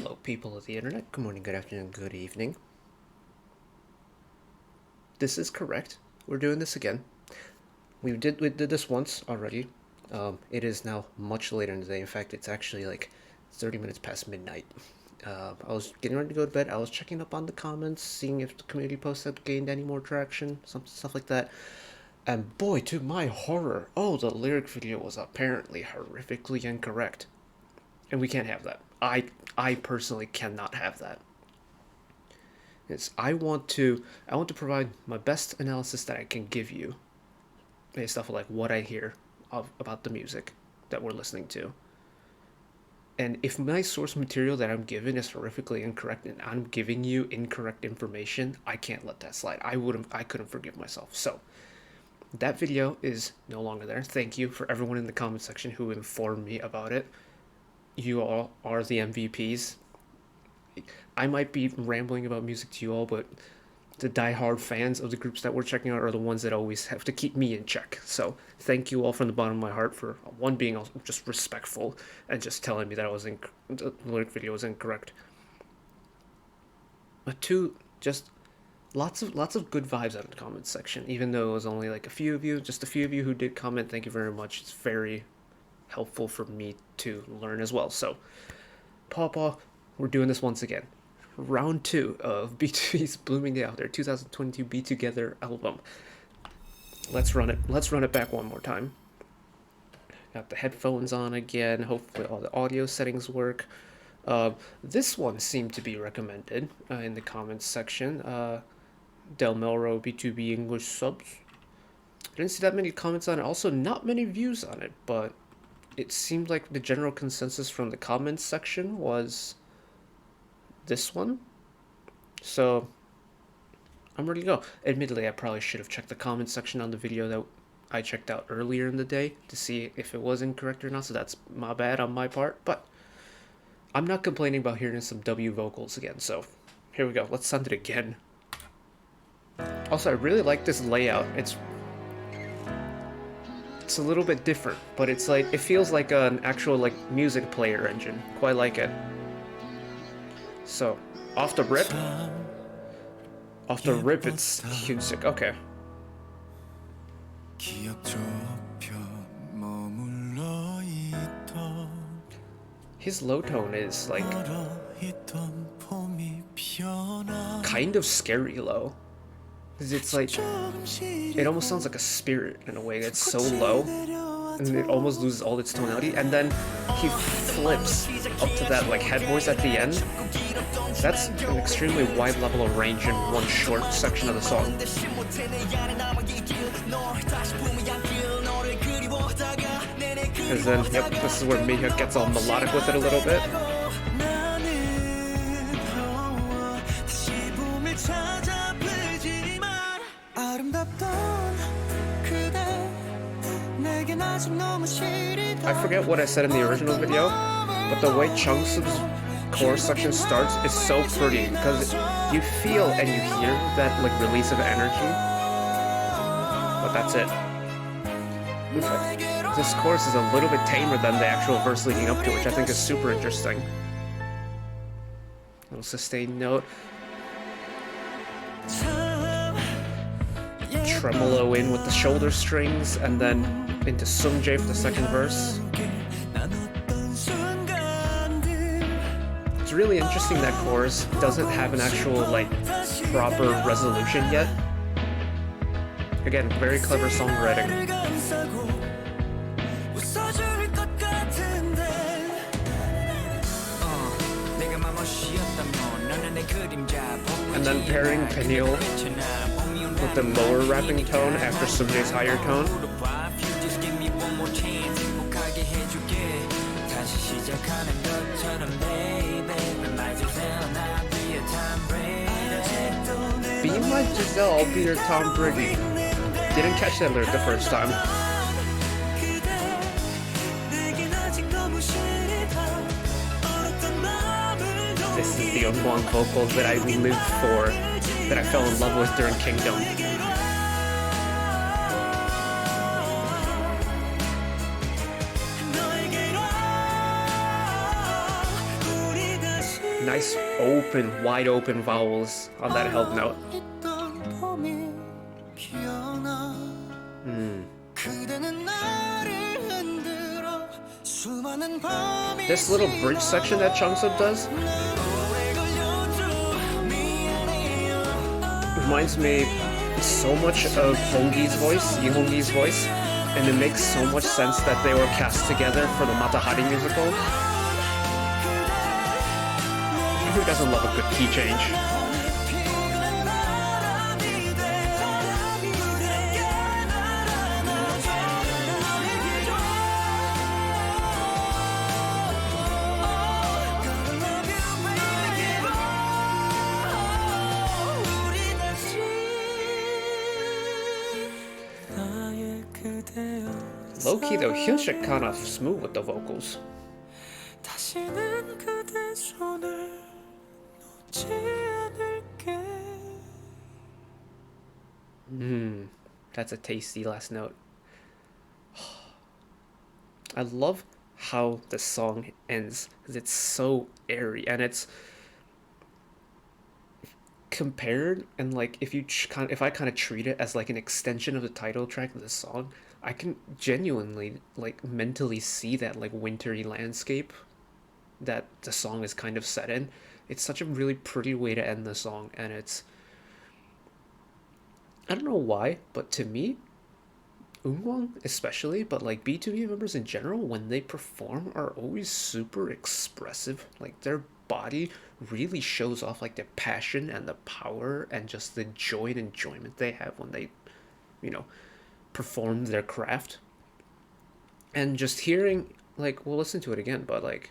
Hello, people of the internet. Good morning, good afternoon, good evening. This is correct. We're doing this again. We did this once already. It is now much later in the day. In fact, it's actually like 30 minutes past midnight. I was getting ready to go to bed. I was checking up on the comments, seeing if the community posts had gained any more traction, some stuff like that. And boy, to my horror, the lyric video was apparently horrifically incorrect. And we can't have that. I personally cannot have that. I want to provide my best analysis that I can give you based off of like what I hear about the music that we're listening to. And if my source material that I'm given is horrifically incorrect and I'm giving you incorrect information, I can't let that slide. I couldn't forgive myself. So that video is no longer there. Thank you for everyone in the comment section who informed me about it. You all are the MVPs. I might be rambling about music to you all, but the diehard fans of the groups that we're checking out are the ones that always have to keep me in check. So thank you all from the bottom of my heart for one, being just respectful and just telling me that the lyric video was incorrect. But two, just lots of good vibes out of the comments section. Even though it was only like just a few of you who did comment. Thank you very much. It's very helpful for me to learn as well. So, pawpaw, we're doing this once again. Round 2 of BTOB's Blooming Day Out There 2022 Be Together album. Let's run it back one more time. Got the headphones on again. Hopefully all the audio settings work. This one seemed to be recommended in the comments section. Del Melro B2B English subs. I didn't see that many comments on it. Also, not many views on it, but it seemed like the general consensus from the comments section was this one. So I'm ready to go. Admittedly, I probably should have checked the comments section on the video that I checked out earlier in the day to see if it was incorrect or not, so that's my bad on my part, but I'm not complaining about hearing some W vocals again, so here we go. Let's send it again. Also, I really like this layout. It's a little bit different, but it's like, it feels like an actual like music player engine. Quite like it. So, off the rip, it's music. Okay. His low tone is like kind of scary low. It's like, it almost sounds like a spirit in a way. It's so low, and it almost loses all its tonality, and then he flips up to that like head voice at the end. That's an extremely wide level of range in one short section of the song. And then, yep, this is where Miha gets all melodic with it a little bit. I forget what I said in the original video, but the way Chungsub's chorus section starts is so pretty because you feel and you hear that like release of energy, but that's it. Okay. This chorus is a little bit tamer than the actual verse leading up to, which I think is super interesting. Little sustained note. Tremolo in with the shoulder strings, and then into Sungjae for the second verse. It's really interesting that chorus doesn't have an actual like proper resolution yet. Again, very clever songwriting. And then pairing Peniel with the lower rapping tone after Sungjae's higher tone. Be my Giselle, I'll be your Tom Brady. Didn't catch that lyric the first time. This is the unwon vocals that I lived for, that I fell in love with during Kingdom. nice open, wide open vowels on that held note. This little bridge section that Chungsub does reminds me so much of Honggi's voice, Lee Honggi's voice, and it makes so much sense that they were cast together for the Matahari musical. Who doesn't love a good key change? Low-key though, Hyunshik kind of smooth with the vocals. That's a tasty last note. I love how the song ends because it's so airy and it's compared, and like if I kind of treat it as like an extension of the title track of the song, I can genuinely like mentally see that like wintry landscape that the song is kind of set in. It's such a really pretty way to end the song, and it's, I don't know why, but to me, Eunkwang especially, but like BTOB members in general, when they perform, are always super expressive. Like their body really shows off like the passion and the power and just the joy and enjoyment they have when they, you know, perform their craft. And just hearing, like, we'll listen to it again, but like,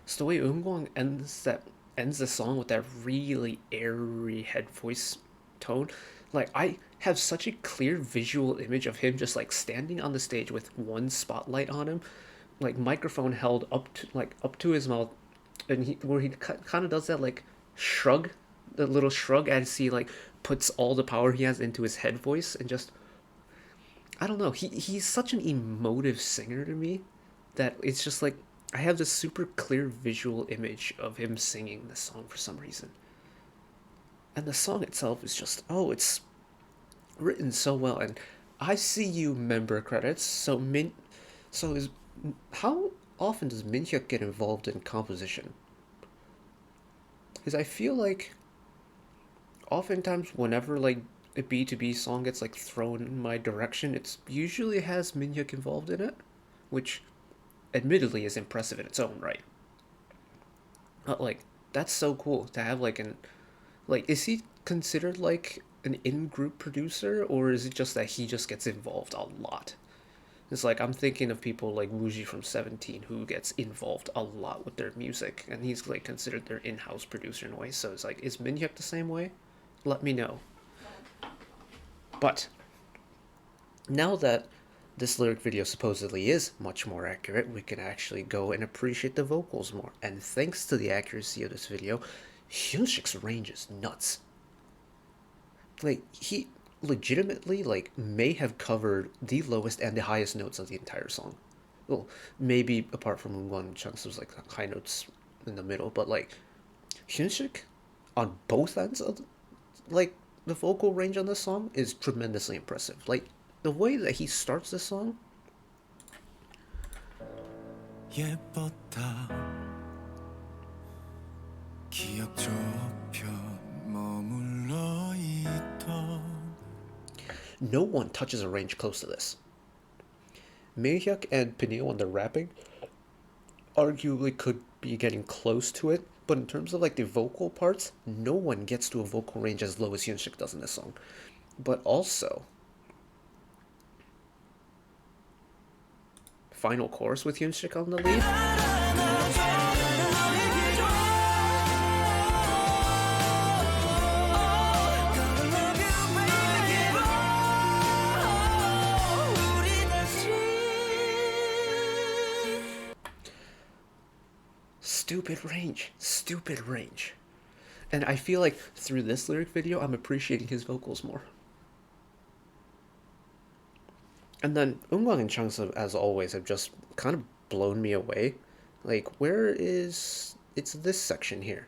it's the way Eunkwang ends the song with that really airy head voice tone. Like, I have such a clear visual image of him just like standing on the stage with one spotlight on him, like microphone held up to his mouth, and he kind of does that like shrug, the little shrug as he like puts all the power he has into his head voice, and just, I don't know, he's such an emotive singer to me that it's just like I have this super clear visual image of him singing this song for some reason. And the song itself is just, oh, it's written so well. And I see you member credits. So how often does Minhyuk get involved in composition? Because I feel like oftentimes whenever like a B2B song gets like thrown in my direction, it's usually has Minhyuk involved in it, which admittedly is impressive in its own right. But like, that's so cool to have like is he considered like an in-group producer, or is it just that he just gets involved a lot? It's like, I'm thinking of people like Wooji from 17 who gets involved a lot with their music, and he's like considered their in-house producer in a way. So it's like, is Minhyuk the same way? Let me know. But now that this lyric video supposedly is much more accurate, we can actually go and appreciate the vocals more. And thanks to the accuracy of this video, Hyunshik's range is nuts. Like, he legitimately like may have covered the lowest and the highest notes of the entire song. Well, maybe apart from one chunks was like high notes in the middle, but like Hyunshik on both ends of like the vocal range on this song is tremendously impressive. Like the way that he starts this song, no one touches a range close to this. Mayhyuk and Peniel when they're rapping arguably could be getting close to it, but in terms of like the vocal parts, no one gets to a vocal range as low as Hyunshik does in this song. But also, final chorus with Hyunshik on the lead. Stupid range. And I feel like through this lyric video, I'm appreciating his vocals more. And then Eunkwang and Changsub, as always, have just kind of blown me away. Like, where is... It's this section here.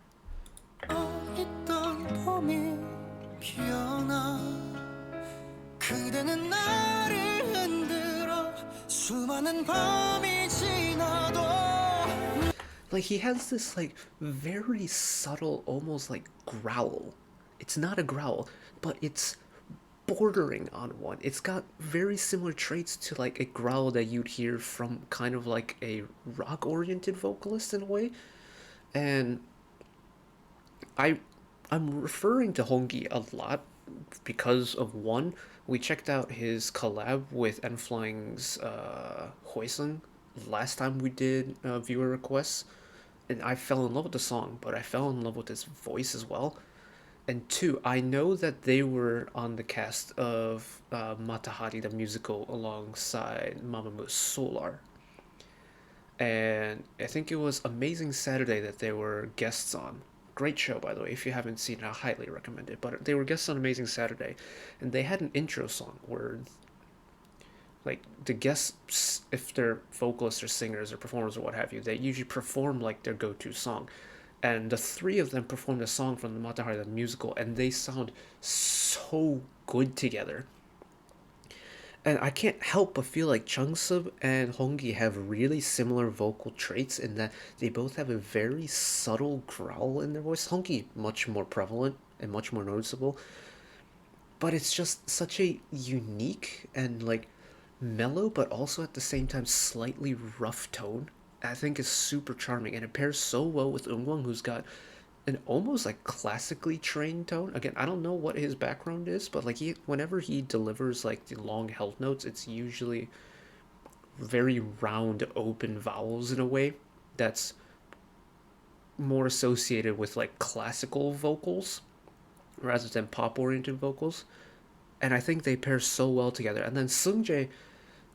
Like, he has this, like, very subtle, almost like growl. It's not a growl, but it's bordering on one. It's got very similar traits to, like, a growl that you'd hear from kind of like a rock-oriented vocalist in a way. And I, I'm referring to Hongyi a lot because of one, we checked out his collab with Enflying's Hoisung last time we did viewer requests, and I fell in love with the song, but I fell in love with his voice as well. And two, I know that they were on the cast of Matahari the musical alongside Mamamoo Solar. And I think it was Amazing Saturday that they were guests on. Great show, by the way. If you haven't seen it, I highly recommend it. But they were guests on Amazing Saturday, and they had an intro song where, like, the guests, if they're vocalists or singers or performers or what have you, they usually perform like their go-to song. And the three of them performed a song from the Matahari the musical, and they sound so good together. And I can't help but feel like Changsub and Hongyi have really similar vocal traits in that they both have a very subtle growl in their voice. Hongyi much more prevalent and much more noticeable, but it's just such a unique and like mellow, but also at the same time slightly rough tone. I think is super charming, and it pairs so well with Eunkwang, who's got an almost like classically trained tone. Again, I don't know what his background is, but like whenever he delivers like the long held notes, it's usually very round, open vowels in a way that's more associated with like classical vocals rather than pop oriented vocals. And I think they pair so well together. And then Seungjae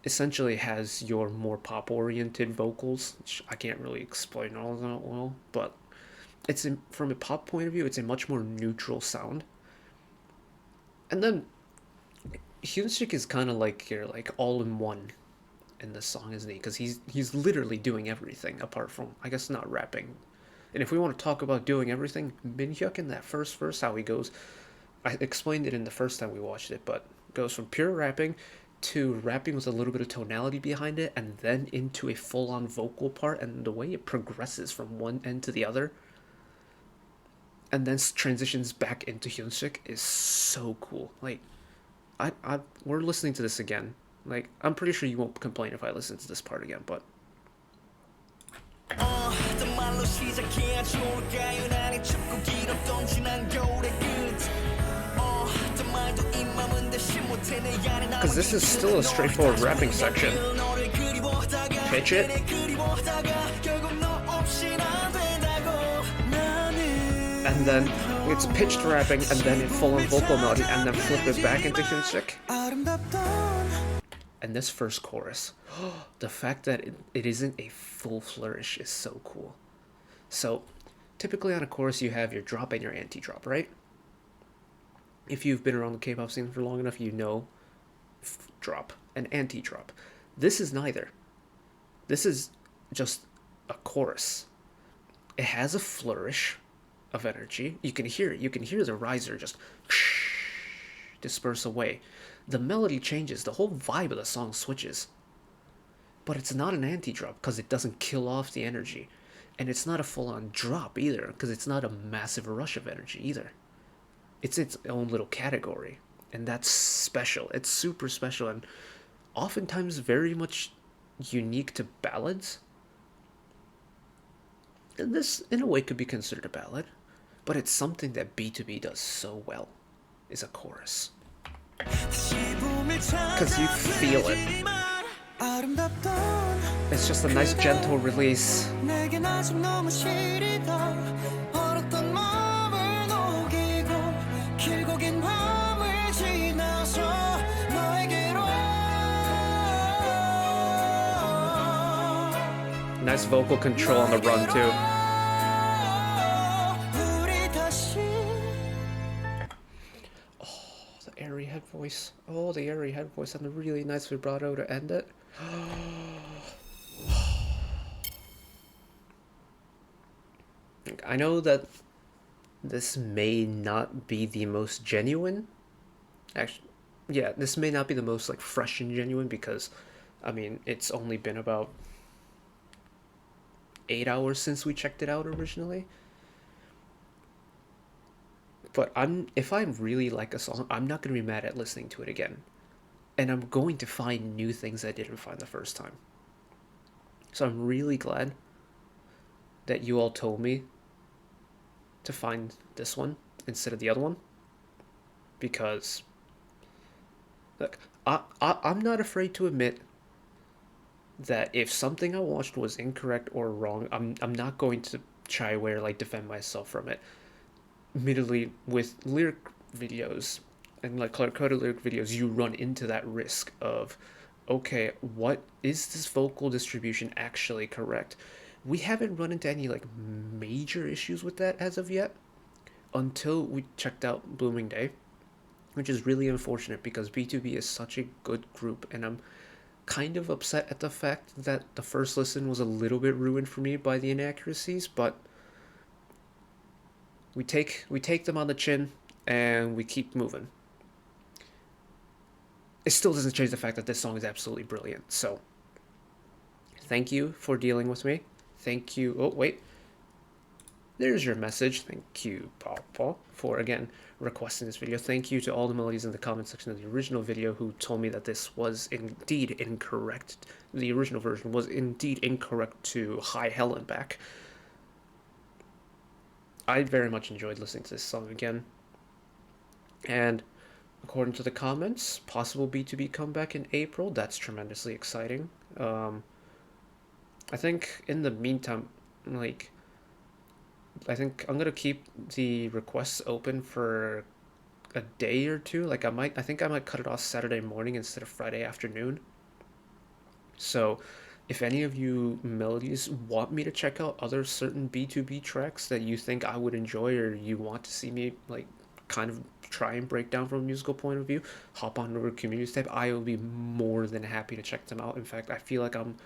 essentially has your more pop oriented vocals, which I can't really explain all that well, but from a pop point of view, it's a much more neutral sound. And then Hyunsik is kind of like your like all in one in this song, isn't he? Because he's literally doing everything apart from, I guess, not rapping. And if we want to talk about doing everything, Minhyuk in that first verse, how he goes, I explained it in the first time we watched it, but goes from pure rapping to rapping with a little bit of tonality behind it, and then into a full-on vocal part, and the way it progresses from one end to the other and then transitions back into Hyunsik is so cool. Like, we're listening to this again. Like, I'm pretty sure you won't complain if I listen to this part again, but because this is still a straightforward rapping section. Pitch it. And then it's pitched rapping, and then in full-on vocal melody, and then flip it back into Hyunsik. And this first chorus, the fact that it isn't a full flourish is so cool. So, typically on a chorus you have your drop and your anti-drop, right? If you've been around the K-pop scene for long enough, you know drop and anti-drop. This is neither. This is just a chorus. It has a flourish of energy. You can hear it. You can hear the riser just disperse away. The melody changes. The whole vibe of the song switches. But it's not an anti-drop because it doesn't kill off the energy. And it's not a full-on drop either because it's not a massive rush of energy either. It's its own little category. And that's special. It's super special and oftentimes very much unique to ballads. And this, in a way, could be considered a ballad. But it's something that BTOB does so well, is a chorus. Because you feel it. It's just a nice gentle release. Nice vocal control on the run too. airy head voice. Oh, the airy head voice and the really nice vibrato to end it. I know that this may not be the most genuine. Actually, yeah, this may not be the most like fresh and genuine because, I mean, it's only been about 8 hours since we checked it out originally. But if I really like a song, I'm not gonna be mad at listening to it again, and I'm going to find new things I didn't find the first time. So I'm really glad that you all told me to find this one instead of the other one because look, I'm not afraid to admit that if something I watched was incorrect or wrong, I'm not going to shy away or like defend myself from it. Admittedly, with lyric videos and like color-coded lyric videos, you run into that risk of, okay, what is this vocal distribution actually correct? We haven't run into any like major issues with that as of yet until we checked out Blooming Day, which is really unfortunate because BTOB is such a good group, and I'm kind of upset at the fact that the first listen was a little bit ruined for me by the inaccuracies, but we take them on the chin and we keep moving. It still doesn't change the fact that this song is absolutely brilliant. So, thank you for dealing with me. Thank you. Oh, wait. There's your message. Thank you, pawpaw, for again requesting this video. Thank you to all the melodies in the comment section of the original video who told me that this was indeed incorrect. The original version was indeed incorrect to High Hell and back. I very much enjoyed listening to this song again. And according to the comments, possible BTOB comeback in April. That's tremendously exciting. I think in the meantime, like, I think I'm gonna keep the requests open for a day or two. Like I think I might cut it off Saturday morning instead of Friday afternoon. So if any of you melodies want me to check out other certain BTOB tracks that you think I would enjoy or you want to see me like kind of try and break down from a musical point of view, hop on over to community tab. I will be more than happy to check them out. In fact, I feel like I'm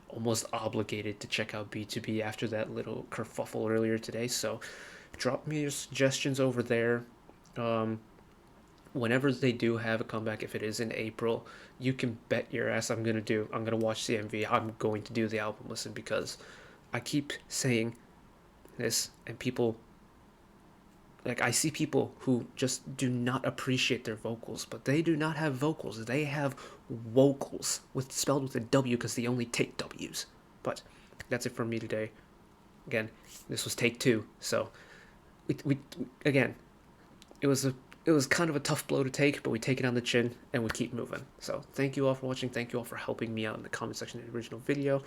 almost obligated to check out BTOB after that little kerfuffle earlier today. So drop me your suggestions over there. Um, Whenever they do have a comeback, if it is in April, you can bet your ass I'm gonna watch the MV. I'm going to do the album listen because I keep saying this and people like I see people who just do not appreciate their vocals, but they do not have vocals. They have wocals with spelled with a W because they only take W's. But that's it from me today. Again, this was take two, so we again, it was a it was kind of a tough blow to take, but we take it on the chin and we keep moving. So thank you all for watching. Thank you all for helping me out in the comment section of the original video.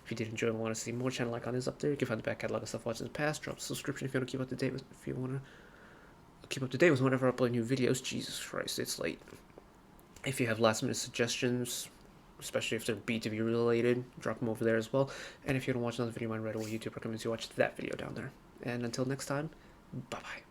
If you did enjoy and want to see more, channel icon is up there. You can find the back catalog of stuff watched in the past. Drop a subscription if you want to keep up to date with whenever I upload new videos. Jesus Christ, it's late. If you have last minute suggestions, especially if they're BTOB related, drop them over there as well. And if you want to watch another video of mine right away, YouTube recommends you watch that video down there. And until next time, bye bye.